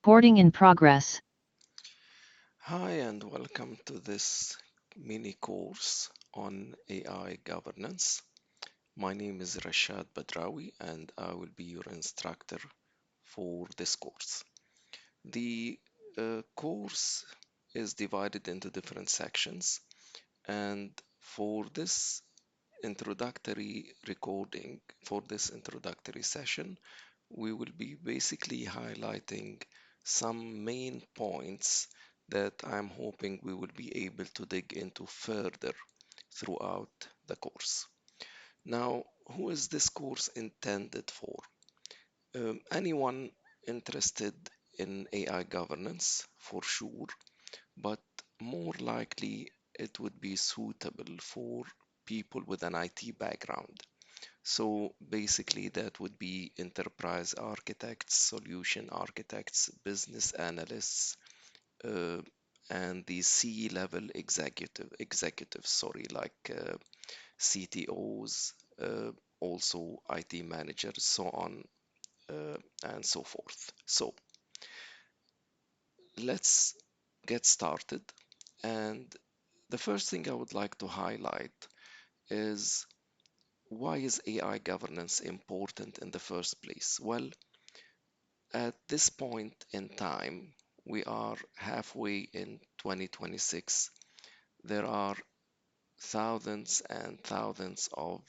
Recording in progress. Hi, and welcome to this mini course on AI governance. My name is Rashad Badrawi, and I will be your instructor for this course. The course is divided into different sections, and for this introductory recording, for this introductory session, we will be basically highlighting some main points that I'm hoping we will be able to dig into further throughout the course. Now, who is this course intended for? Anyone interested in AI governance, for sure, but more likely it would be suitable for people with an IT background. So basically, that would be enterprise architects, solution architects, business analysts, uh, and the C-level executives, sorry, like CTOs, also IT managers, so on and so forth. So let's get started. And the first thing I would like to highlight is why is AI governance important in the first place? Well, at this point in time, we are halfway in 2026. There are thousands and thousands of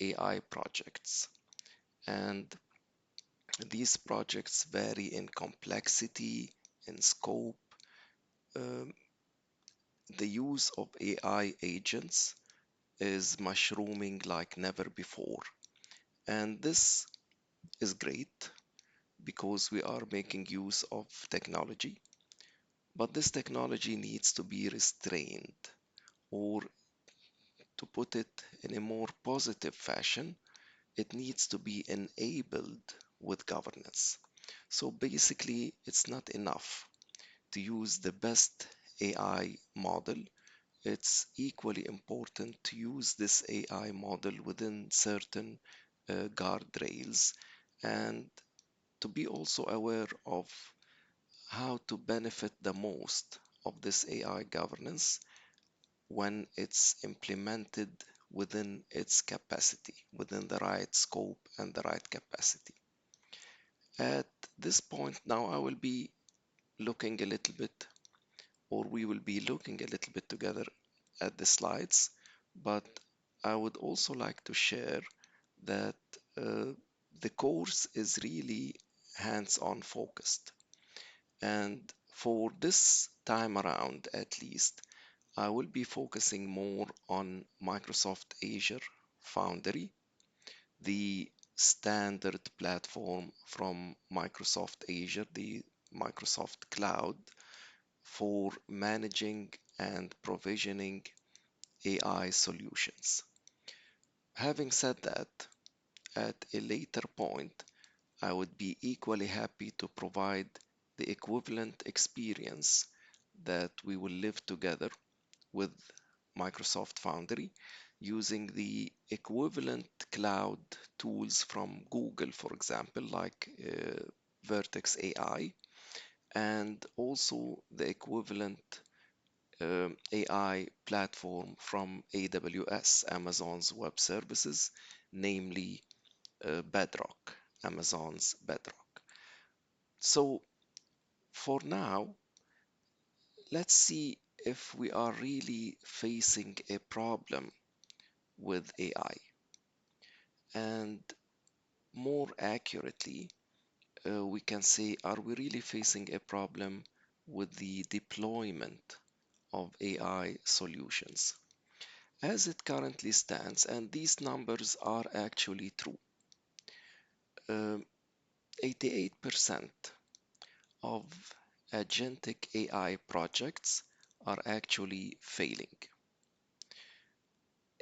AI projects, and these projects vary in complexity, in scope. Um, the use of AI agents is mushrooming like never before, and this is great because we are making use of technology, but this technology needs to be restrained, or to put it in a more positive fashion, it needs to be enabled with governance. So basically, it's not enough to use the best AI model. It's equally important to use this AI model within certain guardrails and to be also aware of how to benefit the most of this AI governance when it's implemented within its capacity, within the right scope and the right capacity. At this point now, I will be looking a little bit, or we will be looking a little bit together at the slides, but I would also like to share that uh, the course is really hands-on focused. And for this time around, at least, I will be focusing more on Microsoft Azure Foundry, the standard platform from Microsoft Azure, the Microsoft Cloud, for managing and provisioning AI solutions. Having said that, at a later point, I would be equally happy to provide the equivalent experience that we will live together with Microsoft Foundry using the equivalent cloud tools from Google, for example, like Vertex AI, and also the equivalent AI platform from AWS, Amazon's Web Services, namely Bedrock, Amazon's Bedrock. So for now, let's see if we are really facing a problem with AI. And more accurately, we can say, are we really facing a problem with the deployment of AI solutions? As it currently stands, and these numbers are actually true, um, 88% of agentic AI projects are actually failing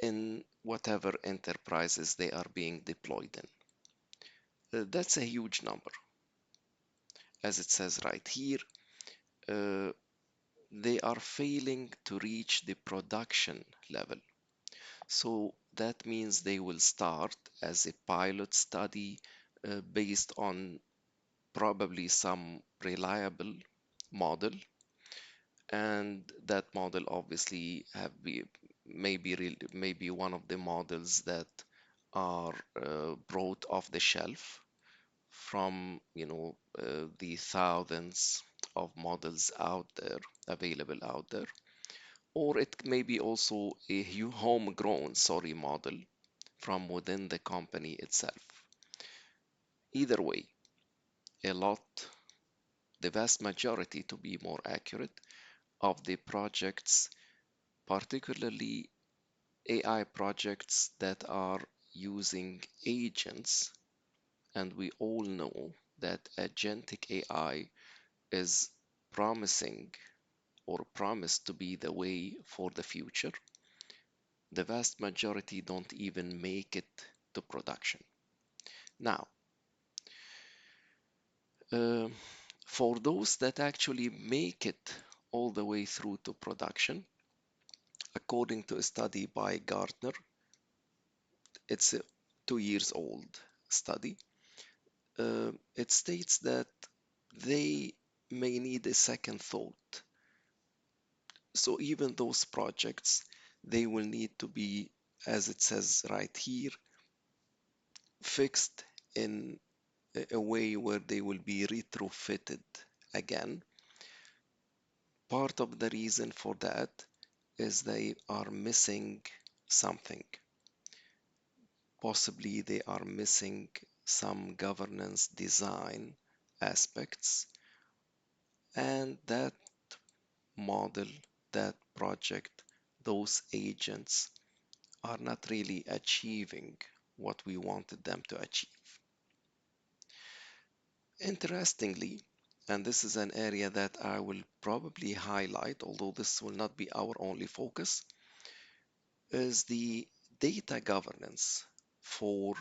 in whatever enterprises they are being deployed in. That's a huge number. As it says right here, uh, they are failing to reach the production level. So that means they will start as a pilot study based on probably some reliable model, and that model obviously maybe one of the models that are brought off the shelf from the thousands of models out there available out there, or it may be also a homegrown, sorry, model from within the company itself. Either way, a lot, the vast majority, to be more accurate, of the projects, particularly AI projects that are using agents, and we all know that agentic AI is promising or promised to be the way for the future, the vast majority don't even make it to production. Now, uh, for those that actually make it all the way through to production, according to a study by Gartner, it's a 2 years old study. It states that they may need a second thought. So even those projects, they will need to be, as it says right here, fixed in a way where they will be retrofitted again. Part of the reason for that is they are missing something. Possibly they are missing some governance design aspects, and that model, that project, those agents are not really achieving what we wanted them to achieve. Interestingly, and this is an area that I will probably highlight, although this will not be our only focus, is the data governance for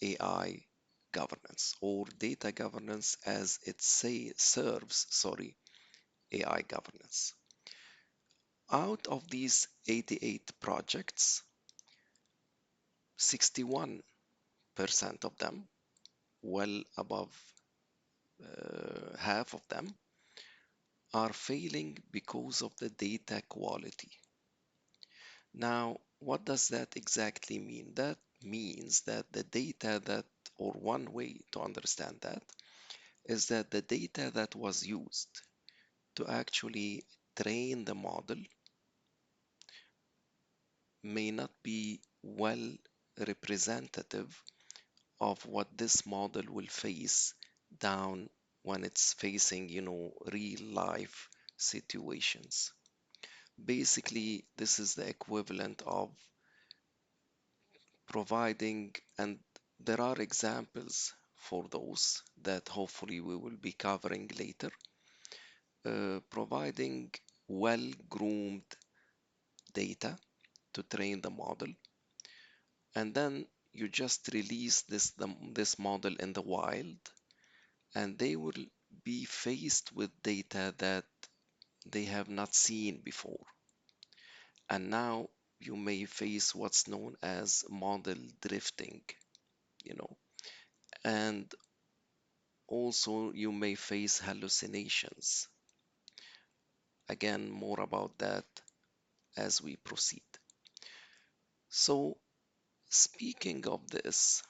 AI governance, or data governance as it serves, AI governance. Out of these 88 projects, 61% of them, well above half of them, are failing because of the data quality. Now, what does that exactly mean? That means that the data that, or one way to understand that, is that the data that was used to actually train the model may not be well representative of what this model will face down when it's facing, real life situations. Basically, this is the equivalent of providing, and there are examples for those that hopefully we will be covering later, providing well-groomed data to train the model, and then you just release this model in the wild, and they will be faced with data that they have not seen before. And now you may face what's known as model drifting, you know, and also you may face hallucinations. Again, more about that as we proceed. So, speaking of this,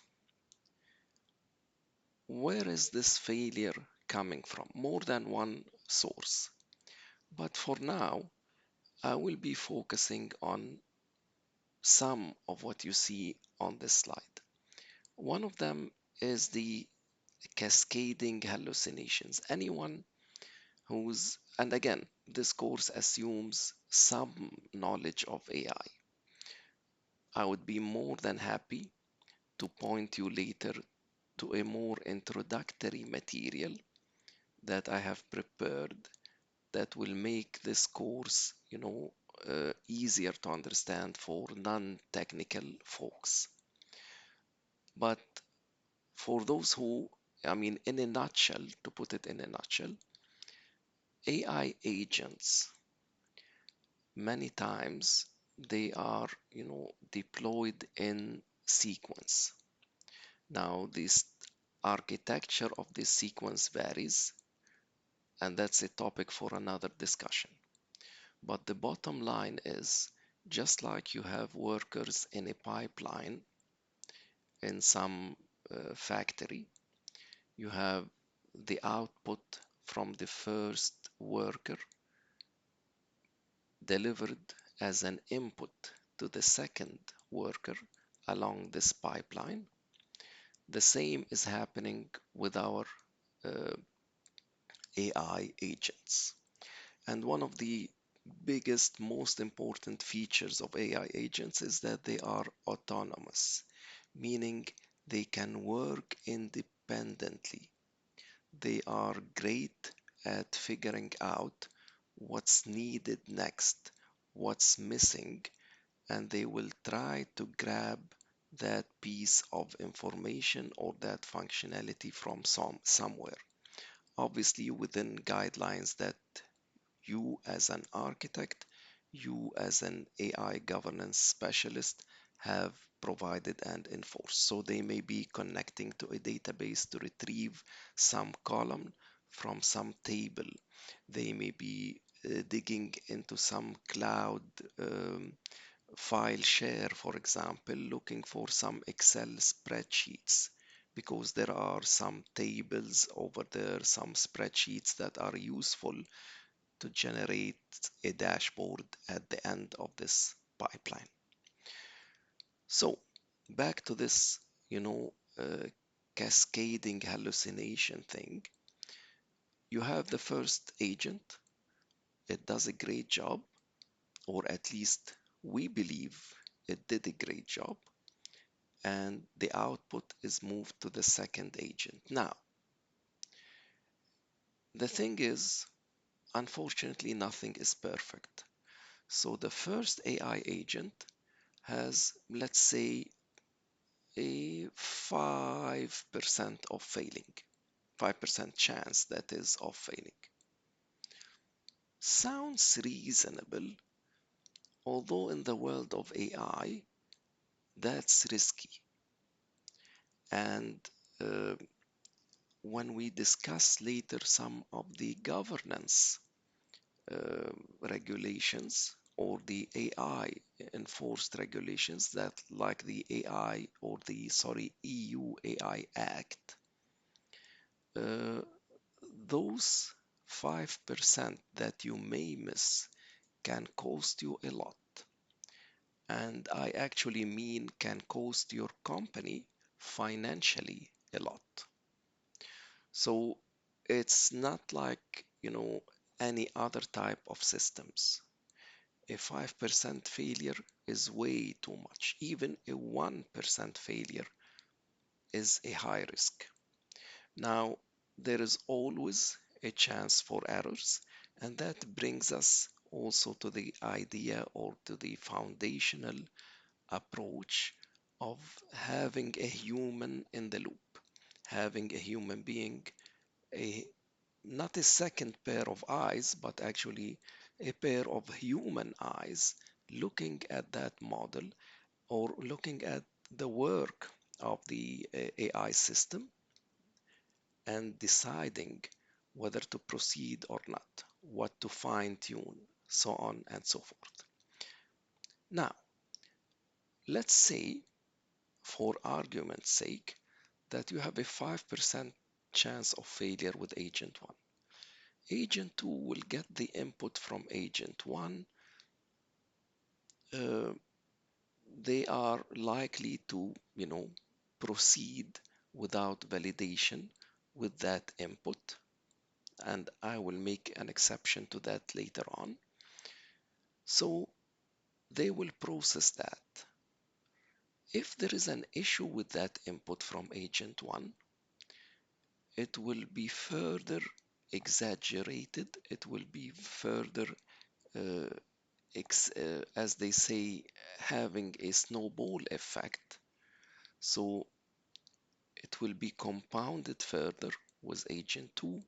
where is this failure coming from? More than one source. But for now, I will be focusing on some of what you see on this slide. One of them is the cascading hallucinations. Anyone and again, this course assumes some knowledge of AI. I would be more than happy to point you later to a more introductory material that I have prepared that will make this course, easier to understand for non-technical folks. But for those who, in a nutshell, to put it in a nutshell, AI agents, many times they are, deployed in sequence. Now, this architecture of this sequence varies. and that's a topic for another discussion. But the bottom line is, just like you have workers in a pipeline in some factory, you have the output from the first worker delivered as an input to the second worker along this pipeline. The same is happening with our uh, AI agents. And one of the biggest, most important features of AI agents is that they are autonomous, meaning they can work independently. They are great at figuring out what's needed next, what's missing, and they will try to grab that piece of information or that functionality from somewhere. Obviously, within guidelines that you as an architect, you as an AI governance specialist have provided and enforced. So they may be connecting to a database to retrieve some column from some table. They may be digging into some cloud file share, for example, looking for some Excel spreadsheets because there are some tables over there, some spreadsheets that are useful to generate a dashboard at the end of this pipeline. So back to this, cascading hallucination thing. You have the first agent. It does a great job, or at least we believe it did a great job, and the output is moved to the second agent. Now, the thing is, unfortunately, nothing is perfect. So the first AI agent has, let's say, a 5% of failing, 5% chance that is of failing. Sounds reasonable, although in the world of AI, that's risky. And uh, when we discuss later some of the governance regulations or the AI enforced regulations that like the AI or the EU AI Act, uh, those 5% that you may miss can cost you a lot. And I actually mean can cost your company financially a lot. So it's not like, any other type of systems. A 5% failure is way too much. Even a 1% failure is a high risk. Now, there is always a chance for errors, and that brings us also to the idea or to the foundational approach of having a human in the loop, having a human being, a not a second pair of eyes, but actually a pair of human eyes looking at that model or looking at the work of the AI system and deciding whether to proceed or not, what to fine tune, so on and so forth. Now, let's say, for argument's sake, that you have a 5% chance of failure with agent 1. Agent 2 will get the input from agent 1. Uh, they are likely to, proceed without validation with that input. And I will make an exception to that later on. So they will process that. If there is an issue with that input from agent 1, it will be further exaggerated. It will be further, uh, as they say, having a snowball effect. So it will be compounded further with agent 2.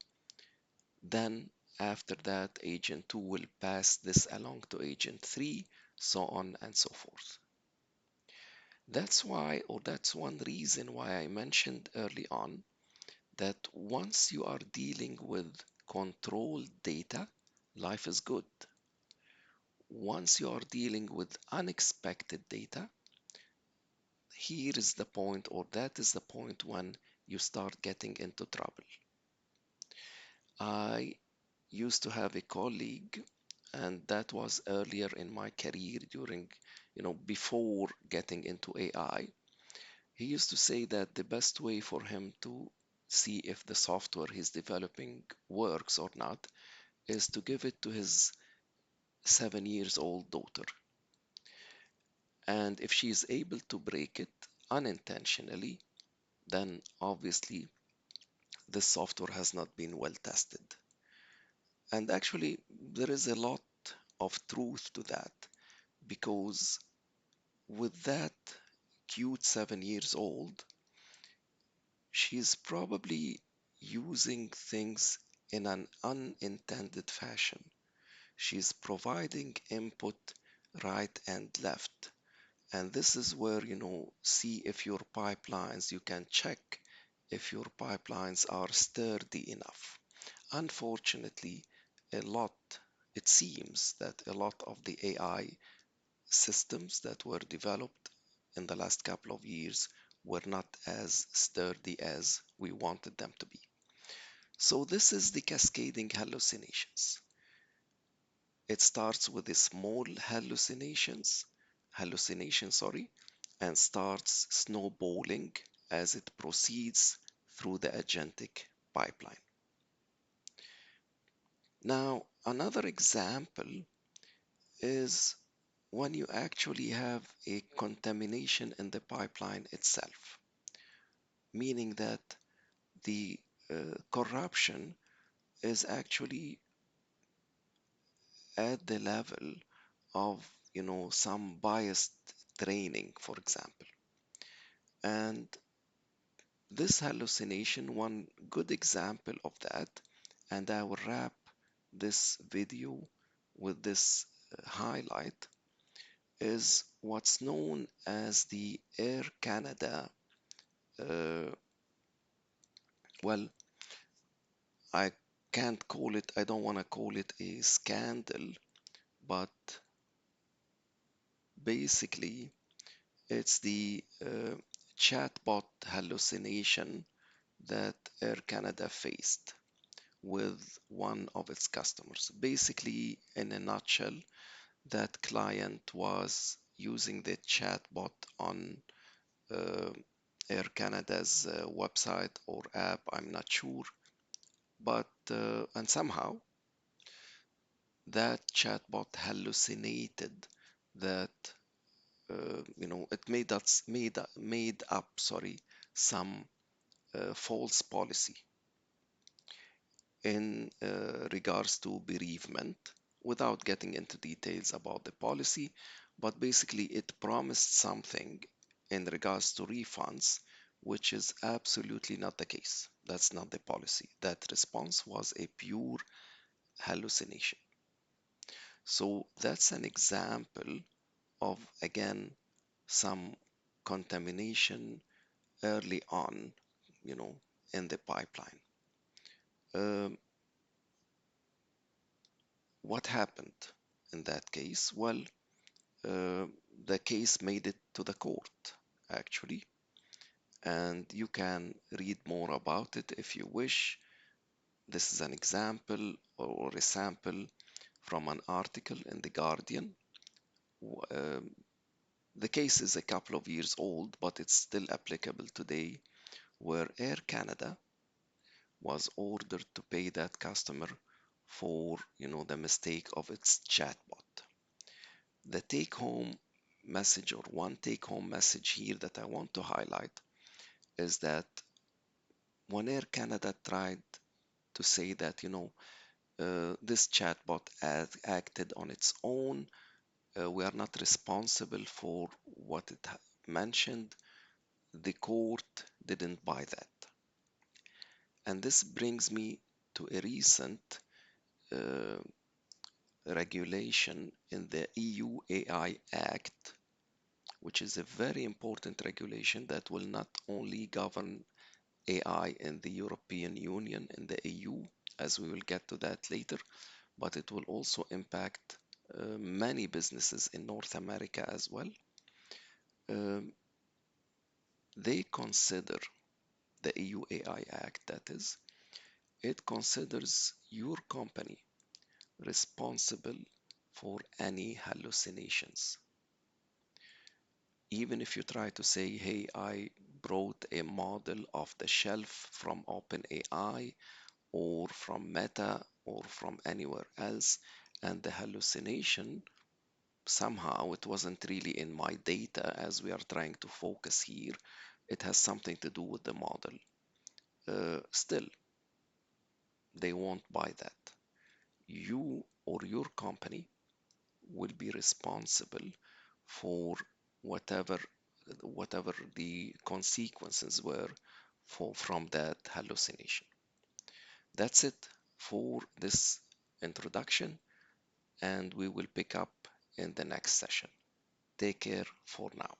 Then after that, agent 2 will pass this along to agent 3, so on and so forth. That's why, or that's one reason why I mentioned early on that once you are dealing with controlled data, life is good. Once you are dealing with unexpected data, here is the point, or that is the point when you start getting into trouble. I used to have a colleague, and that was earlier in my career during, before getting into AI. He used to say that the best way for him to see if the software he's developing works or not is to give it to his 7 years old daughter. And if she is able to break it unintentionally, then obviously this software has not been well tested. And actually, there is a lot of truth to that, because with that cute 7 years old, she's probably using things in an unintended fashion. She's providing input right and left. And this is where, see if your pipelines, you can check if your pipelines are sturdy enough. Unfortunately, a lot, it seems that a lot of the AI systems that were developed in the last couple of years were not as sturdy as we wanted them to be. So this is the cascading hallucinations. It starts with the small hallucination, sorry, and starts snowballing as it proceeds through the agentic pipeline. Now, another example is when you actually have a contamination in the pipeline itself, meaning that the corruption is actually at the level of some biased training, for example. And this hallucination, one good example of that, and I will wrap this video with this highlight, is what's known as the Air Canada. Uh, well, I can't call it, I don't want to call it a scandal, but basically it's the chatbot hallucination that Air Canada faced with one of its customers. Basically, in a nutshell, that client was using the chatbot on uh, Air Canada's website or app, I'm not sure, but and somehow that chatbot hallucinated that it made up, sorry, some false policy in regards to bereavement, without getting into details about the policy, but basically it promised something in regards to refunds, which is absolutely not the case. That's not the policy. That response was a pure hallucination. So that's an example of, again, some contamination early on, you know, in the pipeline. Um, what happened in that case? Well, uh, the case made it to the court, actually, and you can read more about it if you wish. This is an example or a sample from an article in The Guardian. Um, the case is a couple of years old, but it's still applicable today, where Air Canada was ordered to pay that customer for, the mistake of its chatbot. The take home message, or one take home message here that I want to highlight, is that when Air Canada tried to say that, this chatbot acted on its own, we are not responsible for what it mentioned, the court didn't buy that. And this brings me to a recent uh, regulation in the EU AI Act, which is a very important regulation that will not only govern AI in the European Union, in the EU, as we will get to that later, but it will also impact many businesses in North America as well. Um, they consider the EU AI Act, that is, it considers your company responsible for any hallucinations. Even if you try to say, hey, I brought a model off the shelf from OpenAI or from Meta or from anywhere else, and the hallucination somehow it wasn't really in my data as we are trying to focus here. It has something to do with the model. Still, they won't buy that. You or your company will be responsible for whatever whatever the consequences were from that hallucination. That's it for this introduction, and we will pick up in the next session. Take care for now.